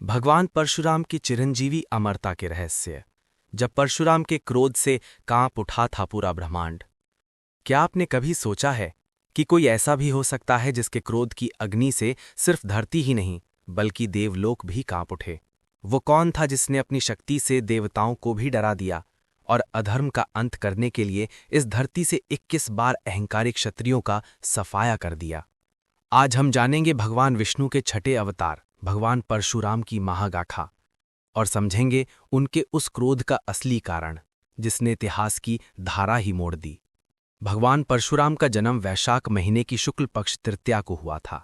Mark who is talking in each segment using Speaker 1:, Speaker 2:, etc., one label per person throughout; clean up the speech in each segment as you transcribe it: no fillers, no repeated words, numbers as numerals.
Speaker 1: भगवान परशुराम की चिरंजीवी अमरता के रहस्य। जब परशुराम के क्रोध से कांप उठा था पूरा ब्रह्मांड। क्या आपने कभी सोचा है कि कोई ऐसा भी हो सकता है जिसके क्रोध की अग्नि से सिर्फ धरती ही नहीं बल्कि देवलोक भी कांप उठे? वो कौन था जिसने अपनी शक्ति से देवताओं को भी डरा दिया और अधर्म का अंत करने के लिए इस धरती से 21 बार अहंकारिक क्षत्रियों का सफाया कर दिया? आज हम जानेंगे भगवान विष्णु के छठे अवतार भगवान परशुराम की महागाथा और समझेंगे उनके उस क्रोध का असली कारण जिसने इतिहास की धारा ही मोड़ दी। भगवान परशुराम का जन्म वैशाख महीने की शुक्ल पक्ष तृतीया को हुआ था।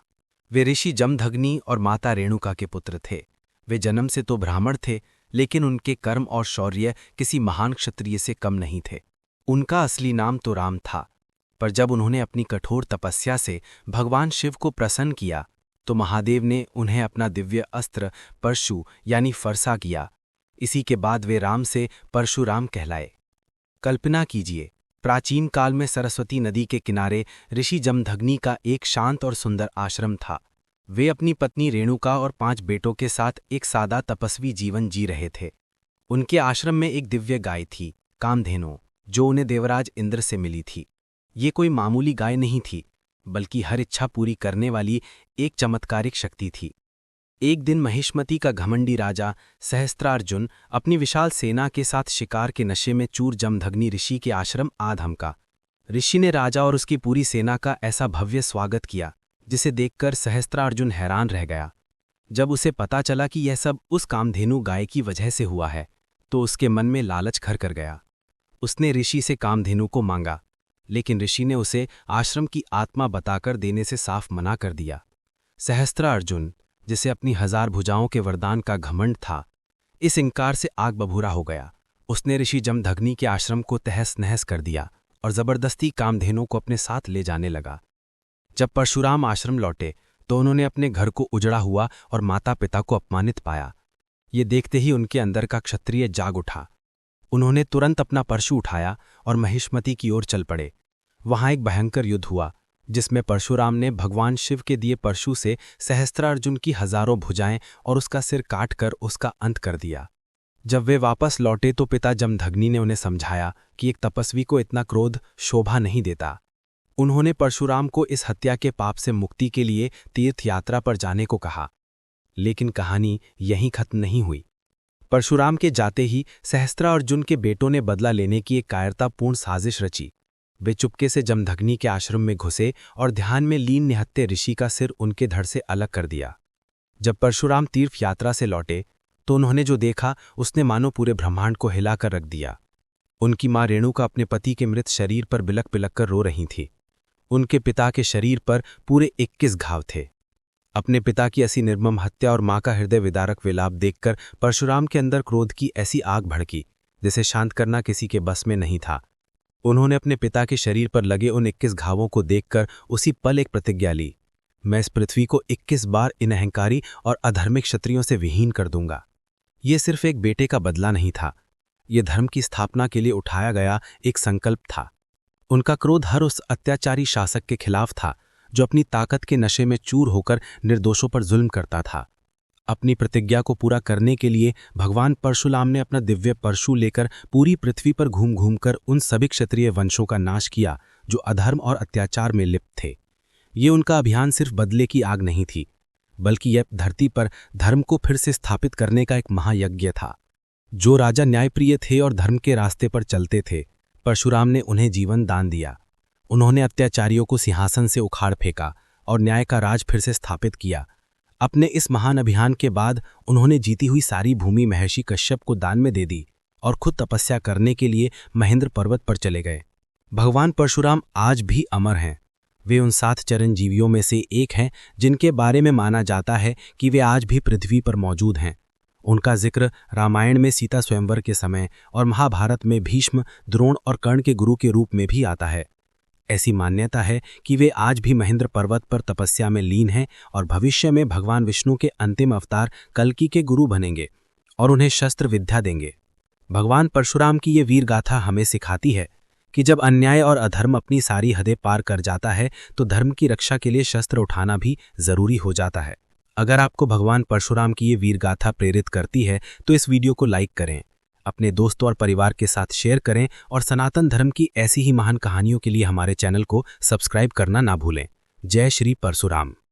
Speaker 1: वे ऋषि जमदग्नि और माता रेणुका के पुत्र थे। वे जन्म से तो ब्राह्मण थे, लेकिन उनके कर्म और शौर्य किसी महान क्षत्रिय से कम नहीं थे। उनका असली नाम तो राम था, पर जब उन्होंने अपनी कठोर तपस्या से भगवान शिव को प्रसन्न किया तो महादेव ने उन्हें अपना दिव्य अस्त्र परशु यानी फरसा किया। इसी के बाद वे राम से परशुराम कहलाए। कल्पना कीजिए, प्राचीन काल में सरस्वती नदी के किनारे ऋषि जमदग्नि का एक शांत और सुंदर आश्रम था। वे अपनी पत्नी रेणुका और 5 बेटों के साथ एक सादा तपस्वी जीवन जी रहे थे। उनके आश्रम में एक दिव्य गाय थी, कामधेनु, जो उन्हें देवराज इंद्र से मिली थी। ये कोई मामूली गाय नहीं थी, बल्कि हर इच्छा पूरी करने वाली एक चमत्कारिक शक्ति थी। एक दिन महिष्मती का घमंडी राजा सहस्त्रार्जुन अपनी विशाल सेना के साथ शिकार के नशे में चूर जमदग्नि ऋषि के आश्रम आ धमका। ऋषि ने राजा और उसकी पूरी सेना का ऐसा भव्य स्वागत किया जिसे देखकर सहस्त्रार्जुन हैरान रह गया। जब उसे पता चला कि यह सब उस कामधेनु गाय की वजह से हुआ है तो उसके मन में लालच घर कर गया। उसने ऋषि से कामधेनु को मांगा, लेकिन ऋषि ने उसे आश्रम की आत्मा बताकर देने से साफ मना कर दिया। सहस्त्रार्जुन, जिसे अपनी 1000 भुजाओं के वरदान का घमंड था, इस इंकार से आग बबूला हो गया। उसने ऋषि जमदग्नि के आश्रम को तहस नहस कर दिया और जबरदस्ती कामधेनु को अपने साथ ले जाने लगा। जब परशुराम आश्रम लौटे तो उन्होंने अपने घर को उजड़ा हुआ और माता पिता को अपमानित पाया। ये देखते ही उनके अंदर का क्षत्रिय जाग उठा। उन्होंने तुरंत अपना परशु उठाया और महिष्मती की ओर चल पड़े। वहां एक भयंकर युद्ध हुआ जिसमें परशुराम ने भगवान शिव के दिए परशु से सहस्त्रार्जुन की 1000 भुजाएं और उसका सिर काटकर उसका अंत कर दिया। जब वे वापस लौटे तो पिता जमदग्नि ने उन्हें समझाया कि एक तपस्वी को इतना क्रोध शोभा नहीं देता। उन्होंने परशुराम को इस हत्या के पाप से मुक्ति के लिए तीर्थ यात्रा पर जाने को कहा। लेकिन कहानी यहीं खत्म नहीं हुई। परशुराम के जाते ही सहस्त्रार्जुन के बेटों ने बदला लेने की एक कायरतापूर्ण साजिश रची। वे चुपके से जमदग्नि के आश्रम में घुसे और ध्यान में लीन निहत्ते ऋषि का सिर उनके धड़ से अलग कर दिया। जब परशुराम तीर्थ यात्रा से लौटे तो उन्होंने जो देखा उसने मानो पूरे ब्रह्मांड को हिलाकर रख दिया। उनकी मां रेणुका अपने पति के मृत शरीर पर बिलक बिलक कर रो रही थी। उनके पिता के शरीर पर पूरे 21 घाव थे। अपने पिता की ऐसी निर्मम हत्या और मां का हृदय विदारक विलाप देखकर परशुराम के अंदर क्रोध की ऐसी आग भड़की जिसे शांत करना किसी के बस में नहीं था। उन्होंने अपने पिता के शरीर पर लगे उन 21 घावों को देखकर उसी पल एक प्रतिज्ञा ली, मैं इस पृथ्वी को 21 बार इन अहंकारी और अधर्मिक क्षत्रियों से विहीन कर दूंगा। ये सिर्फ एक बेटे का बदला नहीं था, ये धर्म की स्थापना के लिए उठाया गया एक संकल्प था। उनका क्रोध हर उस अत्याचारी शासक के खिलाफ था जो अपनी ताकत के नशे में चूर होकर निर्दोषों पर जुल्म करता था। अपनी प्रतिज्ञा को पूरा करने के लिए भगवान परशुराम ने अपना दिव्य परशु लेकर पूरी पृथ्वी पर घूम घूमकर उन सभी क्षत्रिय वंशों का नाश किया जो अधर्म और अत्याचार में लिप्त थे। ये उनका अभियान सिर्फ बदले की आग नहीं थी, बल्कि यह धरती पर धर्म को फिर से स्थापित करने का एक महायज्ञ था। जो राजा न्यायप्रिय थे और धर्म के रास्ते पर चलते थे, परशुराम ने उन्हें जीवन दान दिया। उन्होंने अत्याचारियों को सिंहासन से उखाड़ फेंका और न्याय का राज फिर से स्थापित किया। अपने इस महान अभियान के बाद उन्होंने जीती हुई सारी भूमि महर्षि कश्यप को दान में दे दी और खुद तपस्या करने के लिए महेंद्र पर्वत पर चले गए। भगवान परशुराम आज भी अमर हैं। वे उन 7 चिरंजीवियों में से एक हैं जिनके बारे में माना जाता है कि वे आज भी पृथ्वी पर मौजूद हैं। उनका जिक्र रामायण में सीता स्वयंवर के समय और महाभारत में भीष्म, द्रोण और कर्ण के गुरु के रूप में भी आता है। ऐसी मान्यता है कि वे आज भी महेंद्र पर्वत पर तपस्या में लीन हैं और भविष्य में भगवान विष्णु के अंतिम अवतार कल्कि के गुरु बनेंगे और उन्हें शस्त्र विद्या देंगे। भगवान परशुराम की ये वीर गाथा हमें सिखाती है कि जब अन्याय और अधर्म अपनी सारी हदें पार कर जाता है तो धर्म की रक्षा के लिए शस्त्र उठाना भी जरूरी हो जाता है। अगर आपको भगवान परशुराम की ये वीर गाथा प्रेरित करती है तो इस वीडियो को लाइक करें, अपने दोस्तों और परिवार के साथ शेयर करें और सनातन धर्म की ऐसी ही महान कहानियों के लिए हमारे चैनल को सब्सक्राइब करना ना भूलें। जय श्री परशुराम।